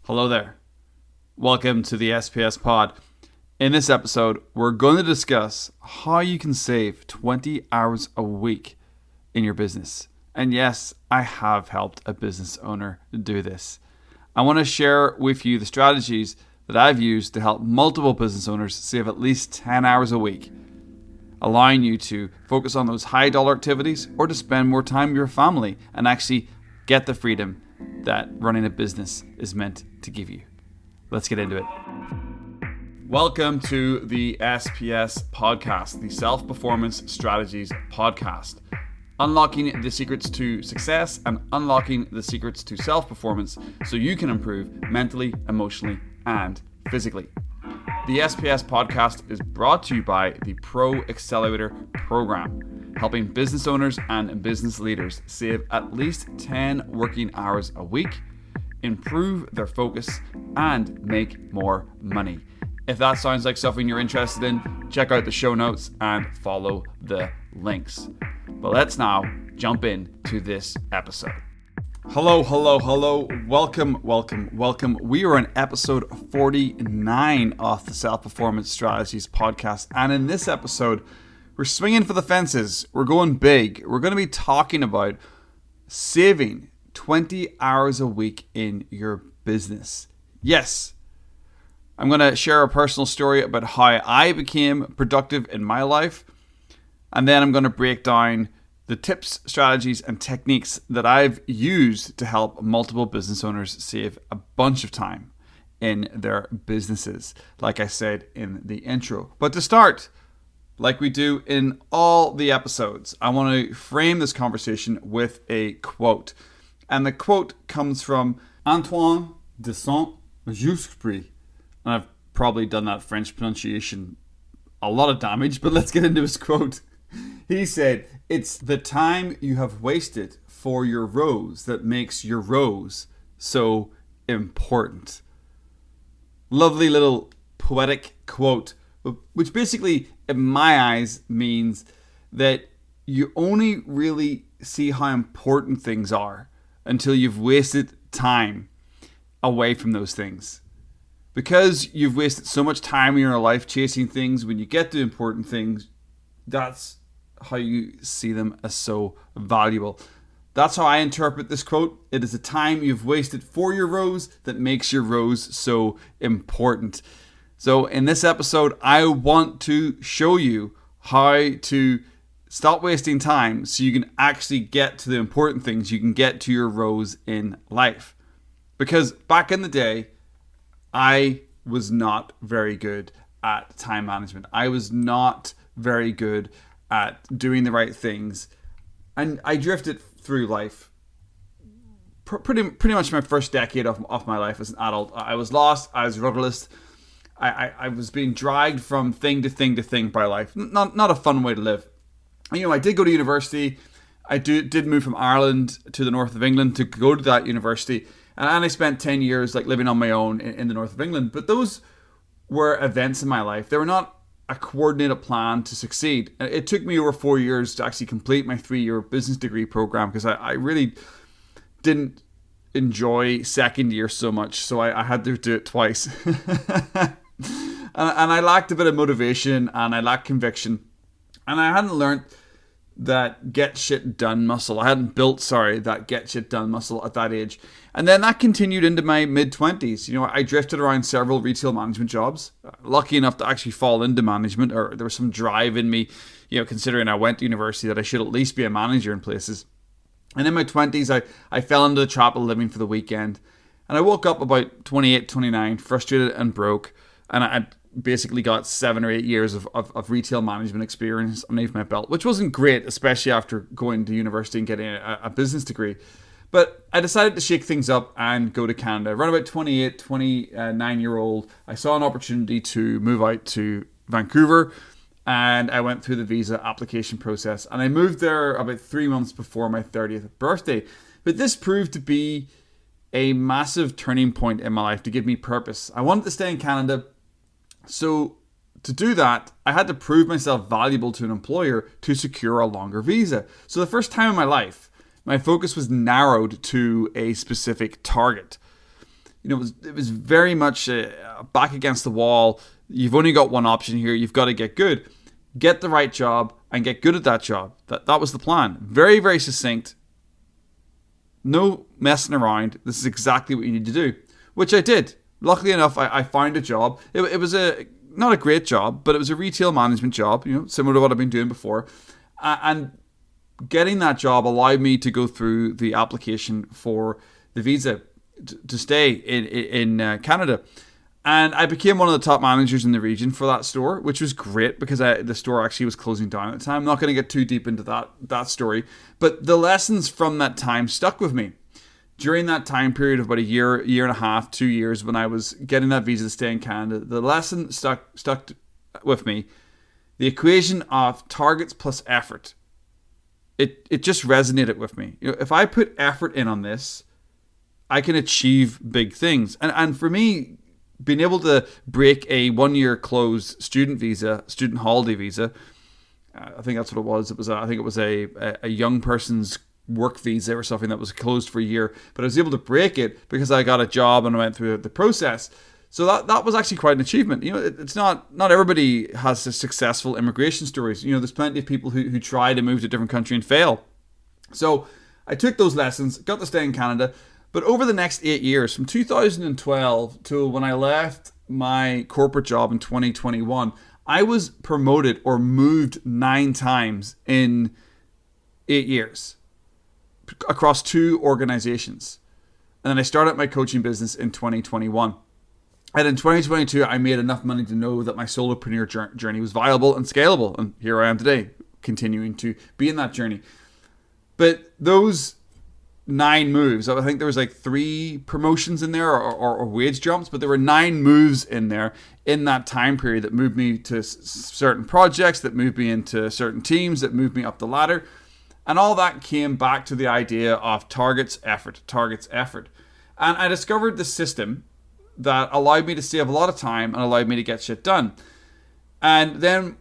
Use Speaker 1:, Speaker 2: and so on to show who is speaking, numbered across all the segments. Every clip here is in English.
Speaker 1: Hello there. Welcome to the SPS Pod. In this episode, we're going to discuss how you can save 20 hours a week in your business. And yes, I have helped a business owner do this. I want to share with you the strategies that I've used to help multiple business owners save at least 10 hours a week, allowing you to focus on those high dollar activities or to spend more time with your family and actually get the freedom that running a business is meant to give you. Let's get into it. Welcome to the SPS podcast, the Self-Performance Strategies podcast. Unlocking the secrets to success and unlocking the secrets to self-performance so you can improve mentally, emotionally, and physically. The SPS podcast is brought to you by the PRO-Accelerator Program, helping business owners and business leaders save at least 10 working hours a week, improve their focus, and make more money. If that sounds like something you're interested in, check out the show notes and follow the links. But let's now jump into this episode. Hello. Welcome. We are on episode 49 of the Self-Performance Strategies podcast. And in this episode, we're swinging for the fences. We're going big. We're going to be talking about saving 20 hours a week in your business. Yes, I'm going to share a personal story about how I became productive in my life. And then I'm going to break down the tips, strategies, and techniques that I've used to help multiple business owners save a bunch of time in their businesses, like I said in the intro. But to start, like we do in all the episodes, I want to frame this conversation with a quote. And the quote comes from Antoine de Saint-Exupéry. And I've probably done that French pronunciation a lot of damage, but let's get into his quote. He said, "It's the time you have wasted for your rose that makes your rose so important." Lovely little poetic quote, which basically, in my eyes, means that you only really see how important things are until you've wasted time away from those things. Because you've wasted so much time in your life chasing things, when you get to important things, that's how you see them as so valuable. That's how I interpret this quote. It is the time you've wasted for your rose that makes your rose so important. So in this episode, I want to show you how to stop wasting time so you can actually get to the important things. You can get to your rose in life. Because back in the day, I was not very good at time management. I was not very good at doing the right things. And I drifted through life. Pretty much my first decade of my life as an adult. I was lost. I was rudderless. I was being dragged from thing to thing by life. Not a fun way to live. And, I did go to university. I did move from Ireland to the north of England to go to that university. And I spent 10 years living on my own in the north of England. But those were events in my life. They were not a coordinated plan to succeed. It took me over 4 years to actually complete my 3-year business degree program because I really didn't enjoy second year so much. So I had to do it twice. and I lacked a bit of motivation and I lacked conviction. And I hadn't learned that get shit done muscle. I hadn't built, that get shit done muscle at that age. And then that continued into my mid-20s. I drifted around several retail management jobs. Lucky enough to actually fall into management, or there was some drive in me, considering I went to university, that I should at least be a manager in places. And in my 20s, I fell into the trap of living for the weekend. And I woke up about 28, 29, frustrated and broke. And I basically got 7 or 8 years of retail management experience underneath my belt, which wasn't great, especially after going to university and getting a business degree. But I decided to shake things up and go to Canada. Around about 28, 29-year-old, I saw an opportunity to move out to Vancouver, and I went through the visa application process. And I moved there about 3 months before my 30th birthday. But this proved to be a massive turning point in my life to give me purpose. I wanted to stay in Canada. So to do that, I had to prove myself valuable to an employer to secure a longer visa. So the first time in my life, my focus was narrowed to a specific target. it was very much back against the wall. You've only got one option here. You've got to get good. Get the right job and get good at that job. That was the plan. Very, very succinct. No messing around. This is exactly what you need to do, which I did. Luckily enough, I found a job. It was not a great job, but it was a retail management job, similar to what I've been doing before. And getting that job allowed me to go through the application for the visa to stay in Canada. And I became one of the top managers in the region for that store, which was great because the store actually was closing down at the time. I'm not going to get too deep into that story, but the lessons from that time stuck with me. During that time period of about a year and a half, 2 years, when I was getting that visa to stay in Canada, the lesson stuck with me. The equation of targets plus effort. It just resonated with me. If I put effort in on this, I can achieve big things. And for me, being able to break a 1-year closed student holiday visa, I think that's what it was. I think it was a young person's work visa or something that was closed for a year. But I was able to break it because I got a job and I went through the process. So that was actually quite an achievement. It's not everybody has successful immigration stories. There's plenty of people who try to move to a different country and fail. So I took those lessons, got to stay in Canada. But over the next 8 years, from 2012 to when I left my corporate job in 2021, I was promoted or moved 9 times in 8 years across 2 organizations. And then I started my coaching business in 2021. And in 2022, I made enough money to know that my solopreneur journey was viable and scalable. And here I am today, continuing to be in that journey. But those 9 moves, I think there was like 3 promotions in there or wage jumps, but there were 9 moves in there in that time period that moved me to certain projects, that moved me into certain teams, that moved me up the ladder. And all that came back to the idea of targets, effort. And I discovered the system that allowed me to save a lot of time and allowed me to get shit done. And then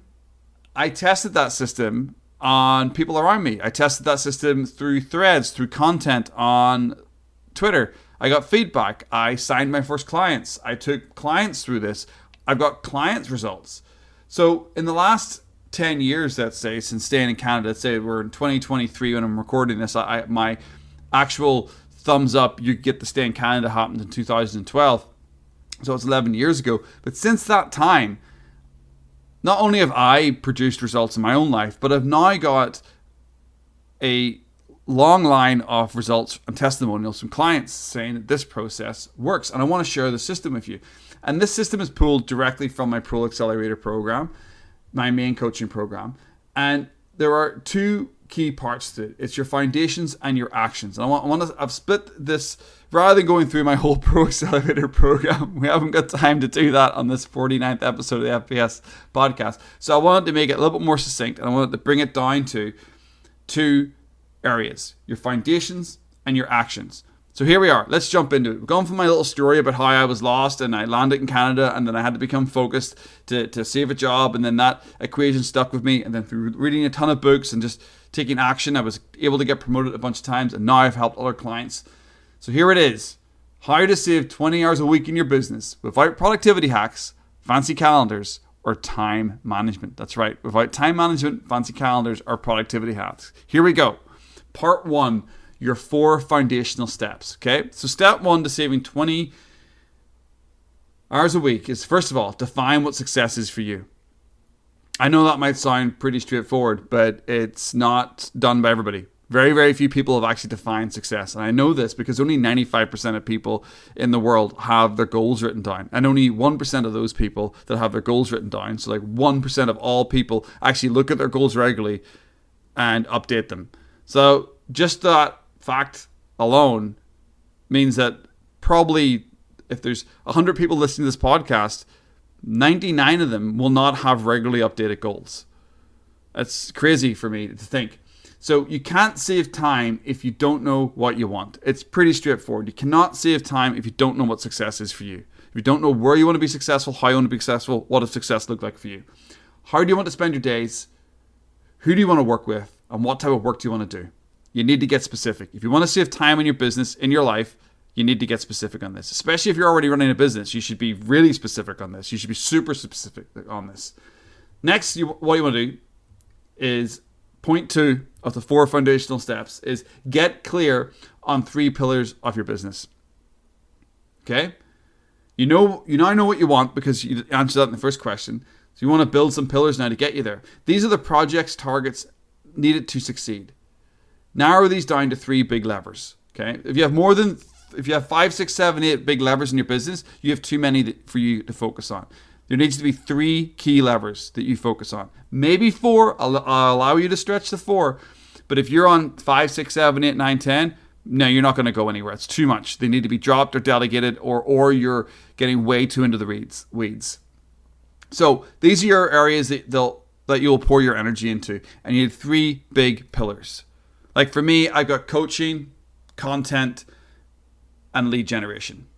Speaker 1: I tested that system on people around me. I tested that system through threads, through content on Twitter. I got feedback. I signed my first clients. I took clients through this. I've got clients' results. So in the last 10 years, let's say, since staying in Canada, let's say we're in 2023 when I'm recording this, my actual thumbs up, you get to stay in Canada happened in 2012. So it's 11 years ago. But since that time, not only have I produced results in my own life, but I've now got a long line of results and testimonials from clients saying that this process works. And I want to share the system with you. And this system is pulled directly from my PRO-Accelerator Program, my main coaching program. And there are 2 key parts to it. It's your foundations and your actions. And I've split this, rather than going through my whole Pro-Accelerator program, we haven't got time to do that on this 49th episode of the FPS podcast. So I wanted to make it a little bit more succinct, and I wanted to bring it down to 2 areas, your foundations and your actions. So here we are. Let's jump into it. We're going from my little story about how I was lost and I landed in Canada and then I had to become focused to save a job, and then that equation stuck with me, and then through reading a ton of books and just taking action, I was able to get promoted a bunch of times, and now I've helped other clients. So here it is. How to save 20 hours a week in your business without productivity hacks, fancy calendars, or time management. That's right. Without time management, fancy calendars, or productivity hacks. Here we go. Part 1, your 4 foundational steps. Okay. So step 1 to saving 20 hours a week is, first of all, define what success is for you. I know that might sound pretty straightforward, but it's not done by everybody. Very, very few people have actually defined success. And I know this because only 95% of people in the world have their goals written down. And only 1% of those people that have their goals written down, so like 1% of all people, actually look at their goals regularly and update them. So just that fact alone means that probably if there's 100 people listening to this podcast, 99 of them will not have regularly updated goals. That's crazy for me to think. So you can't save time if you don't know what you want. It's pretty straightforward. You cannot save time if you don't know what success is for you. If you don't know where you want to be successful, how you want to be successful, what does success look like for you? How do you want to spend your days? Who do you want to work with? And what type of work do you want to do? You need to get specific. If you want to save time in your business, in your life, you need to get specific on this. Especially if you're already running a business, you should be really specific on this. You should be super specific on this. Next, what you want to do is point 2 of the 4 foundational steps is get clear on 3 pillars of your business. Okay? You now know what you want because you answered that in the first question. So you want to build some pillars now to get you there. These are the projects, targets needed to succeed. Narrow these down to 3 big levers. Okay? If you have 5, 6, 7, 8 big levers in your business, you have too many for you to focus on. There needs to be 3 key levers that you focus on. Maybe 4. I'll allow you to stretch to 4. But if you're on 5, 6, 7, 8, 9, 10, no, you're not going to go anywhere. It's too much. They need to be dropped or delegated, or you're getting way too into the weeds. So these are your areas that you'll pour your energy into. And you need 3 big pillars. Like for me, I've got coaching, content, and lead generation.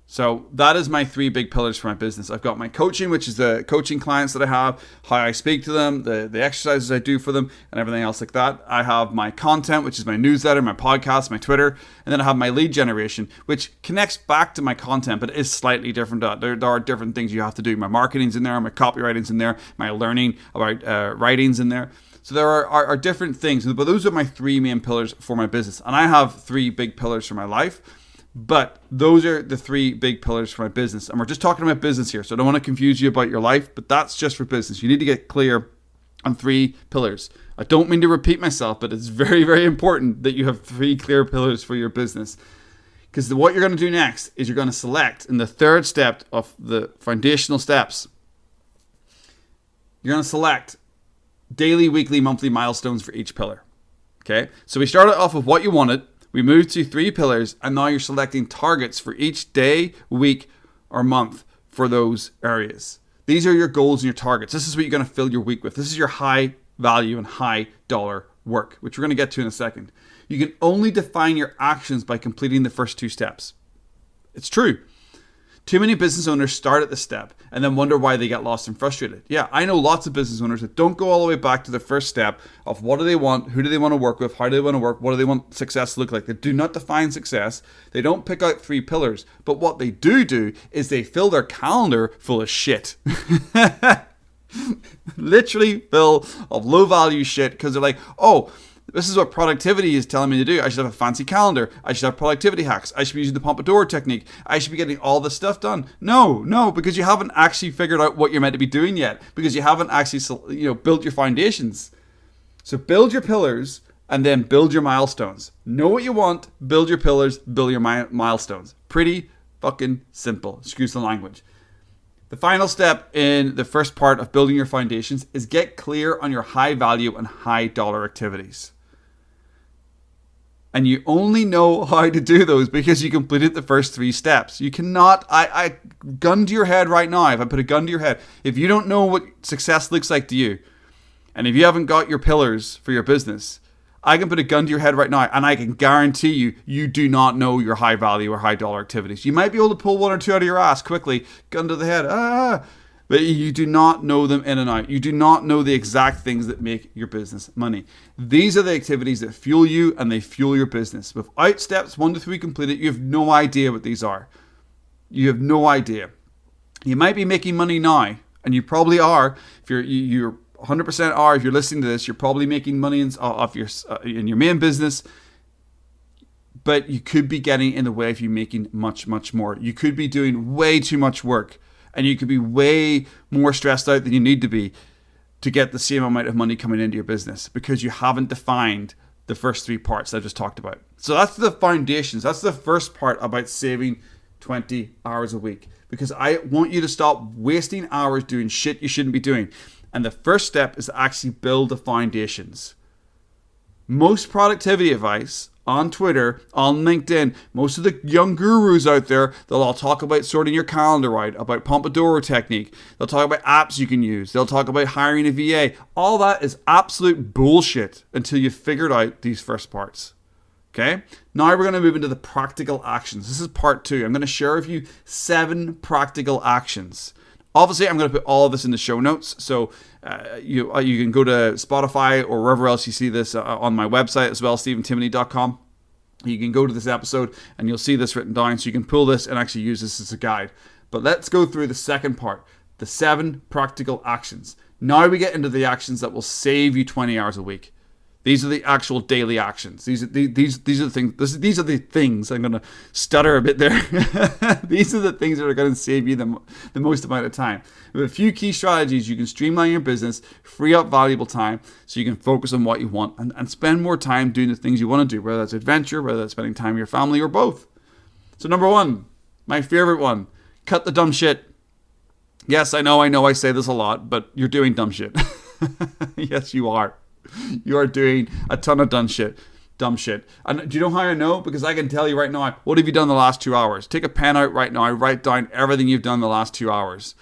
Speaker 1: So that is my 3 big pillars for my business. I've got my coaching, which is the coaching clients that I have, how I speak to them, the exercises I do for them, and everything else like that. I have my content, which is my newsletter, my podcast, my Twitter, and then I have my lead generation, which connects back to my content, but is slightly different. There are different things you have to do. My marketing's in there, my copywriting's in there, my learning about writing's in there. So there are different things, but those are my 3 main pillars for my business. And I have 3 big pillars for my life. But those are the 3 big pillars for my business. And we're just talking about business here. So I don't want to confuse you about your life, but that's just for business. You need to get clear on 3 pillars. I don't mean to repeat myself, but it's very, very important that you have 3 clear pillars for your business. Because what you're going to do next is you're going to select in the 3rd step of the foundational steps. You're going to select daily, weekly, monthly milestones for each pillar. Okay? So we started off with what you wanted. We moved to 3 pillars, and now you're selecting targets for each day, week, or month for those areas. These are your goals and your targets. This is what you're going to fill your week with. This is your high value and high dollar work, which we're going to get to in a second. You can only define your actions by completing the first 2 steps. It's true. Too many business owners start at this step and then wonder why they get lost and frustrated. Yeah, I know lots of business owners that don't go all the way back to the first step of what do they want, who do they want to work with, how do they want to work, what do they want success to look like. They do not define success. They don't pick out 3 pillars. But what they do is they fill their calendar full of shit. Literally full of low value shit because they're like, oh, this is what productivity is telling me to do. I should have a fancy calendar. I should have productivity hacks. I should be using the Pomodoro technique. I should be getting all this stuff done. No, because you haven't actually figured out what you're meant to be doing yet. Because you haven't actually, built your foundations. So build your pillars and then build your milestones. Know what you want, build your pillars, build your milestones. Pretty fucking simple. Excuse the language. The final step in the first part of building your foundations is get clear on your high value and high dollar activities. And you only know how to do those because you completed the first 3 steps. You cannot, I gun to your head right now, if I put a gun to your head, if you don't know what success looks like to you, and if you haven't got your pillars for your business, I can put a gun to your head right now and I can guarantee you do not know your high value or high dollar activities. You might be able to pull 1 or 2 out of your ass quickly, gun to the head, but you do not know them in and out. You do not know the exact things that make your business money. These are the activities that fuel you and they fuel your business. Without steps 1 to 3 completed, you have no idea what these are. You have no idea. You might be making money now, and you probably are. If you're 100% are. If you're listening to this, you're probably making money in your main business, but you could be getting in the way of you making much, much more. You could be doing way too much work, and you could be way more stressed out than you need to be to get the same amount of money coming into your business because you haven't defined the first 3 parts I just talked about. So that's the foundations. That's the first part about saving 20 hours a week, because I want you to stop wasting hours doing shit you shouldn't be doing. And the first step is to actually build the foundations. Most productivity advice on Twitter, on LinkedIn, most of the young gurus out there, they'll all talk about sorting your calendar out, about Pomodoro technique. They'll talk about apps you can use. They'll talk about hiring a VA. All that is absolute bullshit until you've figured out these first parts. Okay? Now we're going to move into the practical actions. This is part 2. I'm going to share with you 7 practical actions. Obviously, I'm going to put all of this in the show notes, so you can go to Spotify or wherever else you see this on my website as well, StephenTimoney.com. You can go to this episode and you'll see this written down, so you can pull this and actually use this as a guide. But let's go through the second part, the 7 practical actions. Now we get into the actions that will save you 20 hours a week. These are the actual daily actions. These are the things. These are the things. I'm going to stutter a bit there. These are the things that are going to save you the most amount of time. With a few key strategies, you can streamline your business, free up valuable time, so you can focus on what you want and spend more time doing the things you want to do, whether that's adventure, whether that's spending time with your family, or both. So number 1, my favorite one, cut the dumb shit. Yes, I know I say this a lot, but you're doing dumb shit. Yes, you are. You are doing a ton of dumb shit. And do you know how I know? Because I can tell you right now, what have you done the last 2 hours? Take a pen out right now. Write down everything you've done the last 2 hours.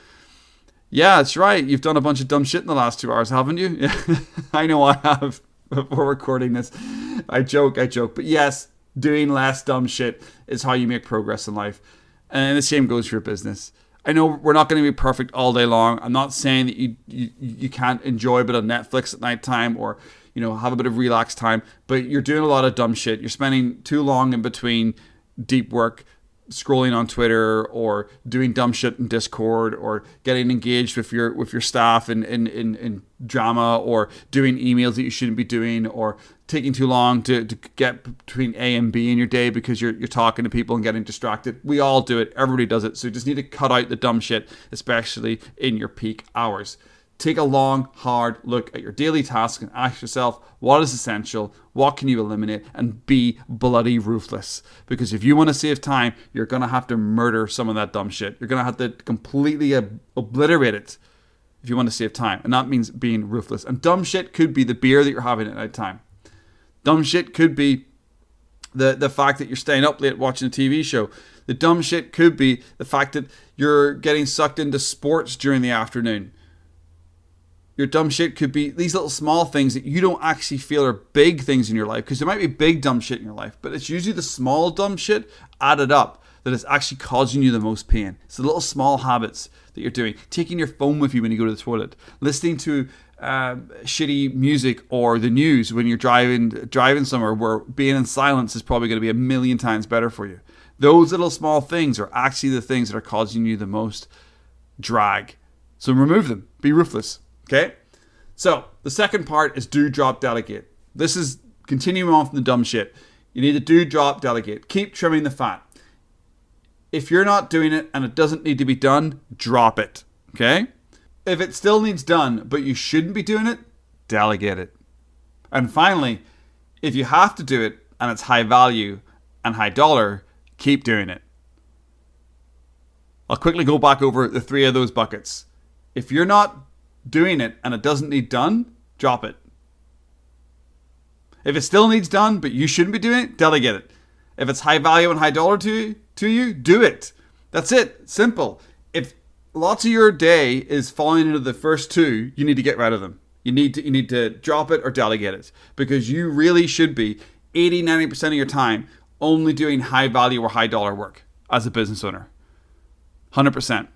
Speaker 1: Yeah, that's right. You've done a bunch of dumb shit in the last 2 hours, haven't you? Yeah. I know I have before recording this. I joke. But yes, doing less dumb shit is how you make progress in life. And the same goes for your business. I know we're not going to be perfect all day long. I'm not saying that you can't enjoy a bit of Netflix at night time, or have a bit of relaxed time, but you're doing a lot of dumb shit. You're spending too long in between deep work, scrolling on Twitter, or doing dumb shit in Discord, or getting engaged with your staff in drama, or doing emails that you shouldn't be doing, or taking too long to get between A and B in your day because you're talking to people and getting distracted. We all do it. Everybody does it. So you just need to cut out the dumb shit, especially in your peak hours. Take a long, hard look at your daily tasks and ask yourself, what is essential? What can you eliminate? And be bloody ruthless. Because if you want to save time, you're going to have to murder some of that dumb shit. You're going to have to completely obliterate it if you want to save time. And that means being ruthless. And dumb shit could be the beer that you're having at night time. Dumb shit could be the fact that you're staying up late watching a TV show. The dumb shit could be the fact that you're getting sucked into sports during the afternoon. Your dumb shit could be these little small things that you don't actually feel are big things in your life, because there might be big dumb shit in your life, but it's usually the small dumb shit added up that is actually causing you the most pain. It's the little small habits that you're doing. Taking your phone with you when you go to the toilet. Listening to shitty music or the news when you're driving somewhere where being in silence is probably going to be a million times better for you. Those little small things are actually the things that are causing you the most drag. So remove them. Be ruthless. Okay? So the second part is do, drop, delegate. This is continuing on from the dumb shit. You need to do, drop, delegate. Keep trimming the fat. If you're not doing it and it doesn't need to be done, drop it. Okay? If it still needs done, but you shouldn't be doing it, delegate it. And finally, if you have to do it and it's high value and high dollar, keep doing it. I'll quickly go back over the 3 of those buckets. If you're not doing it and it doesn't need done, drop it. If it still needs done, but you shouldn't be doing it, delegate it. If it's high value and high dollar to you, do it. That's it. Simple. If lots of your day is falling into the first 2, you need to get rid of them. You need to drop it or delegate it, because you really should be 80-90% of your time only doing high value or high dollar work as a business owner. 100%.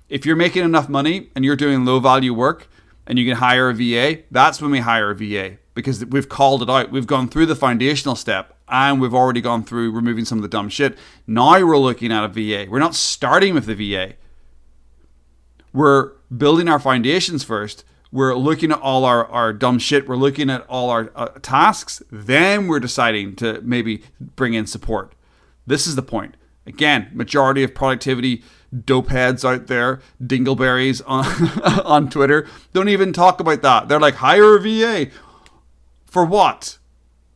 Speaker 1: If you're making enough money and you're doing low value work and you can hire a VA, that's when we hire a VA, because we've called it out. We've gone through the foundational step and we've already gone through removing some of the dumb shit. Now we're looking at a VA. We're not starting with the VA. We're building our foundations first. We're looking at all our dumb shit. We're looking at all our tasks. Then we're deciding to maybe bring in support. This is the point. Again, majority of productivity dopeheads out there, dingleberries on Twitter, don't even talk about that. They're like, hire a VA. For what?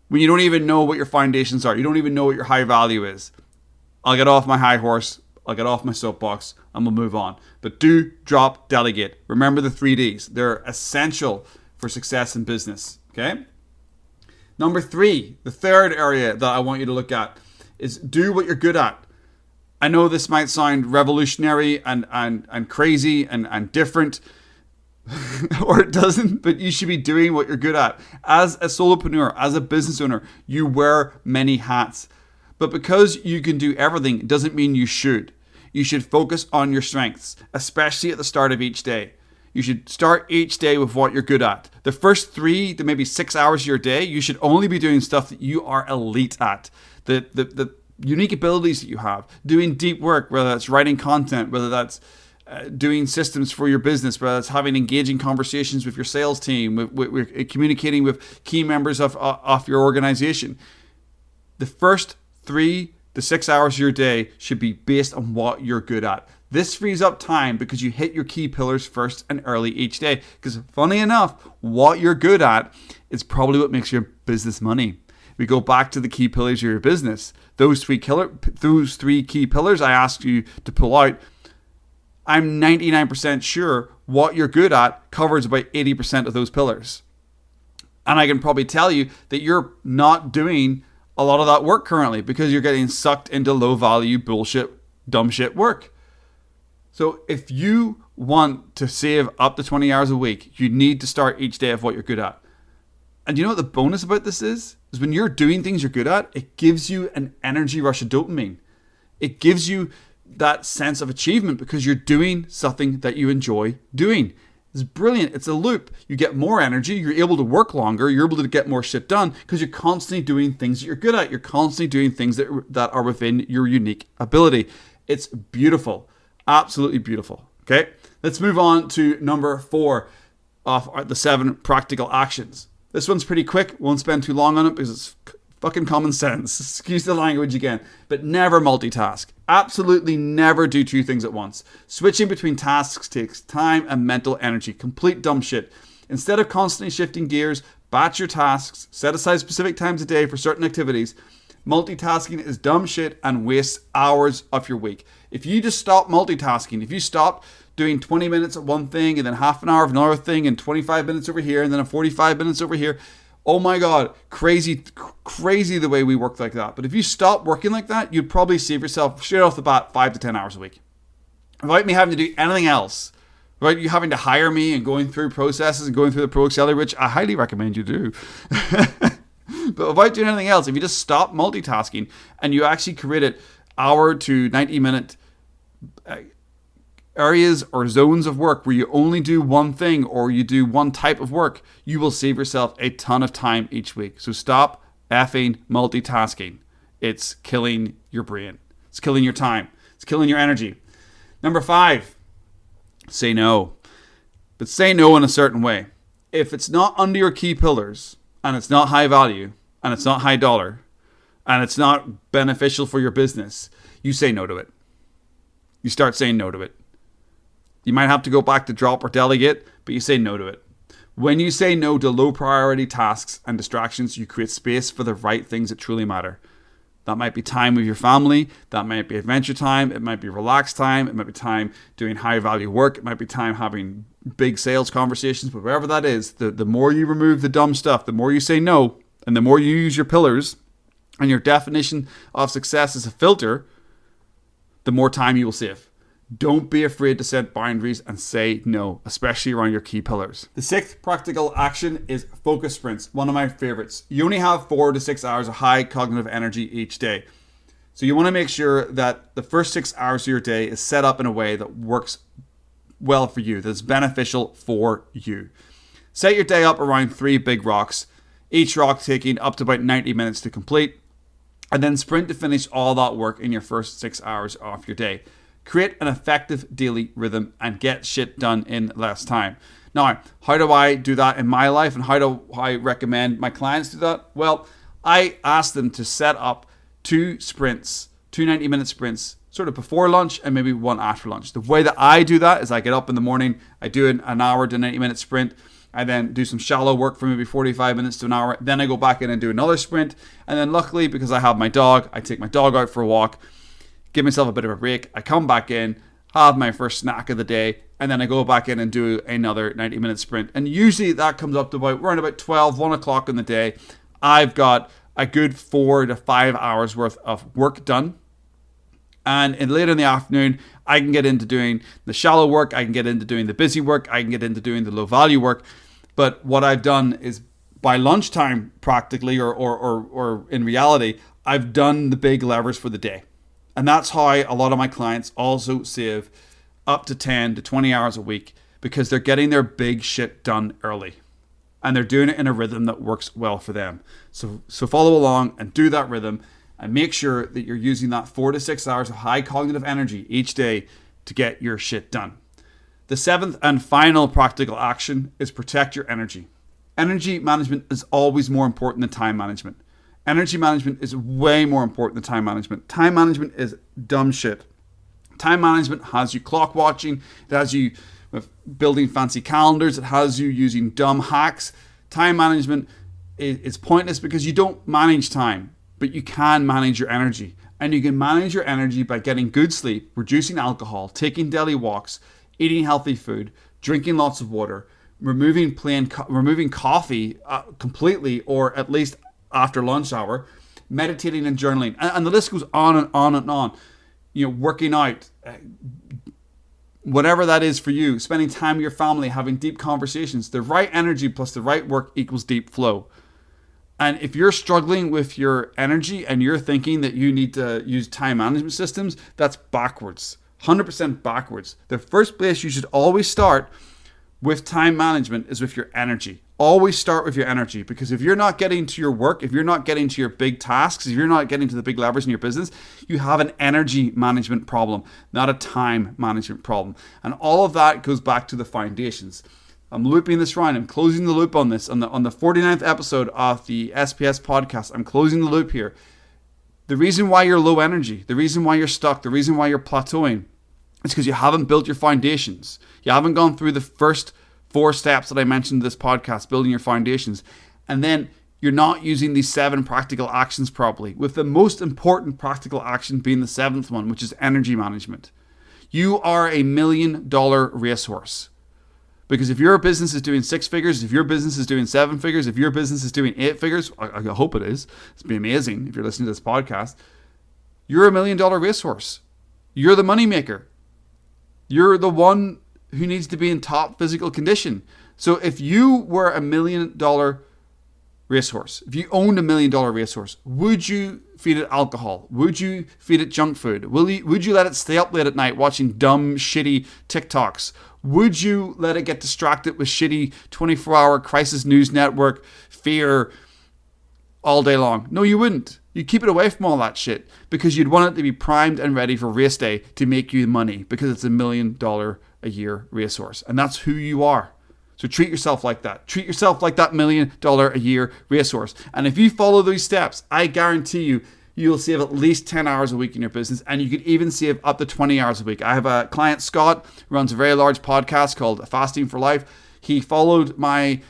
Speaker 1: When you don't even know what your foundations are. You don't even know what your high value is. I'll get off my high horse. I'll get off my soapbox and we'll move on. But do, drop, delegate. Remember the 3 Ds. They're essential for success in business. Okay? Number 3, the third area that I want you to look at is do what you're good at. I know this might sound revolutionary and crazy and different, or it doesn't, but you should be doing what you're good at. As a solopreneur, as a business owner, you wear many hats. But because you can do everything doesn't mean you should. You should focus on your strengths, especially at the start of each day. you should start each day with what you're good at. The first 3 to maybe 6 hours of your day, you should only be doing stuff that you are elite at. The unique abilities that you have, doing deep work, whether that's writing content, whether that's doing systems for your business, whether that's having engaging conversations with your sales team, with communicating with key members of your organization. The first 3 to 6 hours of your day should be based on what you're good at. This frees up time because you hit your key pillars first and early each day. Because funny enough, what you're good at is probably what makes your business money. We go back to the key pillars of your business. Those 3 key pillars I asked you to pull out, I'm 99% sure what you're good at covers about 80% of those pillars. And I can probably tell you that you're not doing a lot of that work currently because you're getting sucked into low value bullshit, dumb shit work. So if you want to save up to 20 hours a week, you need to start each day of what you're good at. And you know what the bonus about this is when you're doing things you're good at, it gives you an energy rush of dopamine. It gives you that sense of achievement because you're doing something that you enjoy doing. It's brilliant. It's a loop. You get more energy. You're able to work longer. You're able to get more shit done because you're constantly doing things that you're good at. You're constantly doing things that are within your unique ability. It's beautiful. Absolutely beautiful. Okay, let's move on to number 4 of the 7 practical actions. This one's pretty quick. Won't spend too long on it because it's fucking common sense. Excuse the language again, but never multitask. Absolutely never do 2 things at once. Switching between tasks takes time and mental energy. Complete dumb shit. Instead of constantly shifting gears, batch your tasks, set aside specific times a day for certain activities. Multitasking is dumb shit and wastes hours of your week. If you just stop multitasking, if you stop doing 20 minutes of one thing and then half an hour of another thing and 25 minutes over here and then 45 minutes over here, oh my God, crazy the way we work like that. But if you stop working like that, you'd probably save yourself straight off the bat 5 to 10 hours a week. Without me having to do anything else, without you having to hire me and going through processes and going through the PRO-Accelerator, which I highly recommend you do. But without doing anything else, if you just stop multitasking and you actually created hour to 90 minute areas or zones of work where you only do one thing or you do one type of work, you will save yourself a ton of time each week. So stop effing multitasking. It's killing your brain. It's killing your time. It's killing your energy. Number 5, say no. But say no in a certain way. If it's not under your key pillars and it's not high value and it's not high dollar and it's not beneficial for your business, you say no to it. You start saying no to it. You might have to go back to drop or delegate, but you say no to it. When you say no to low priority tasks and distractions, you create space for the right things that truly matter. That might be time with your family. That might be adventure time. It might be relaxed time. It might be time doing high value work. It might be time having big sales conversations. But whatever that is, the more you remove the dumb stuff, the more you say no, and the more you use your pillars and your definition of success as a filter, the more time you will save. Don't be afraid to set boundaries and say no, especially around your key pillars. The 6th practical action is focus sprints, one of my favorites. You only have 4 to 6 hours of high cognitive energy each day. So you want to make sure that the first 6 hours of your day is set up in a way that works well for you, that's beneficial for you. Set your day up around 3 big rocks, each rock taking up to about 90 minutes to complete, and then sprint to finish all that work in your first 6 hours of your day. Create an effective daily rhythm and get shit done in less time. Now, how do I do that in my life and how do I recommend my clients do that? Well, I ask them to set up 2 sprints, 2 90-minute sprints, sort of before lunch and maybe one after lunch. The way that I do that is I get up in the morning, I do an hour to 90-minute sprint, I then do some shallow work for maybe 45 minutes to an hour, then I go back in and do another sprint, and then luckily, because I have my dog, I take my dog out for a walk, give myself a bit of a break. I come back in, have my first snack of the day, and then I go back in and do another 90-minute sprint. And usually that comes up to around about 12, 1 o'clock in the day. I've got a good 4 to 5 hours worth of work done. And later in the afternoon, I can get into doing the shallow work. I can get into doing the busy work. I can get into doing the low value work. But what I've done is by lunchtime practically, or in reality, I've done the big levers for the day. And that's how a lot of my clients also save up to 10 to 20 hours a week because they're getting their big shit done early. And they're doing it in a rhythm that works well for them. So follow along and do that rhythm and make sure that you're using that 4 to 6 hours of high cognitive energy each day to get your shit done. The 7th and final practical action is protect your energy. Energy management is always more important than time management. Energy management is way more important than time management. Time management is dumb shit. Time management has you clock watching. It has you building fancy calendars. It has you using dumb hacks. Time management is pointless because you don't manage time, but you can manage your energy. And you can manage your energy by getting good sleep, reducing alcohol, taking daily walks, eating healthy food, drinking lots of water, removing coffee completely, or at least after lunch hour, meditating and journaling. And the list goes on and on and on. Working out, whatever that is for you, spending time with your family, having deep conversations. The right energy plus the right work equals deep flow. And if you're struggling with your energy and you're thinking that you need to use time management systems, that's backwards. 100% backwards. The first place you should always start with time management is with your energy. Always start with your energy, because if you're not getting to your work, if you're not getting to your big tasks, if you're not getting to the big levers in your business, you have an energy management problem, not a time management problem. And all of that goes back to the foundations. I'm looping this round. I'm closing the loop on this. On the 49th episode of the SPS podcast, I'm closing the loop here. The reason why you're low energy, the reason why you're stuck, the reason why you're plateauing, is because you haven't built your foundations. You haven't gone through the first 4 steps that I mentioned in this podcast, building your foundations. And then you're not using these 7 practical actions properly, with the most important practical action being the 7th one, which is energy management. You are a $1 million racehorse. Because if your business is doing 6 figures, if your business is doing 7 figures, if your business is doing 8 figures, I hope it is. It's be amazing if you're listening to this podcast. You're a $1 million racehorse. You're the moneymaker. You're the one who needs to be in top physical condition. So if you were a $1 million racehorse, if you owned a $1 million racehorse, would you feed it alcohol? Would you feed it junk food? Would you let it stay up late at night watching dumb, shitty TikToks? Would you let it get distracted with shitty 24-hour crisis news network fear all day long? No, you wouldn't. You'd keep it away from all that shit, because you'd want it to be primed and ready for race day to make you money, because it's a $1 million a year racehorse. And that's who you are. So treat yourself like that. Treat yourself like that $1 million a year racehorse. And if you follow these steps, I guarantee you, you'll save at least 10 hours a week in your business, and you could even save up to 20 hours a week. I have a client, Scott, who runs a very large podcast called Fasting for Life. He followed my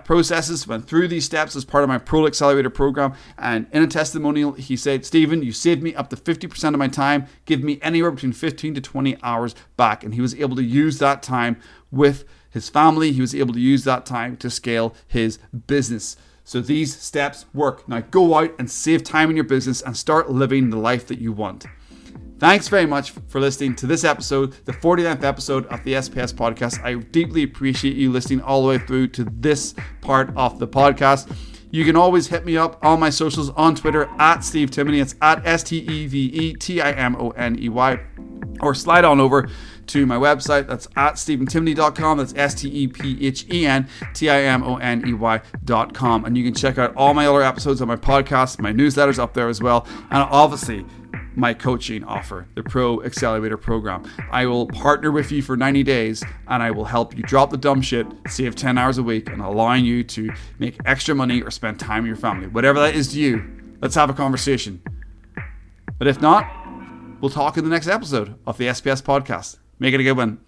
Speaker 1: processes, went through these steps as part of my PRO-Accelerator Program, and in a testimonial, he said, Stephen, you saved me up to 50% of my time, give me anywhere between 15 to 20 hours back. And he was able to use that time with his family. He was able to use that time to scale his business. So these steps work. Now go out and save time in your business and start living the life that you want. Thanks very much for listening to this episode, the 49th episode of the SPS podcast. I deeply appreciate you listening all the way through to this part of the podcast. You can always hit me up on my socials on Twitter at Steve Timoney. It's at STEVETIMONEY. Or slide on over to my website. That's at stephentimoney.com. That's STEPHENTIMONEY.com. And you can check out all my other episodes of my podcast, my newsletters up there as well. And obviously, my coaching offer, the PRO-Accelerator Program. I will partner with you for 90 days and I will help you drop the dumb shit, save 10 hours a week, and allowing you to make extra money or spend time with your family. Whatever that is to you, let's have a conversation. But if not, we'll talk in the next episode of the SPS podcast. Make it a good one.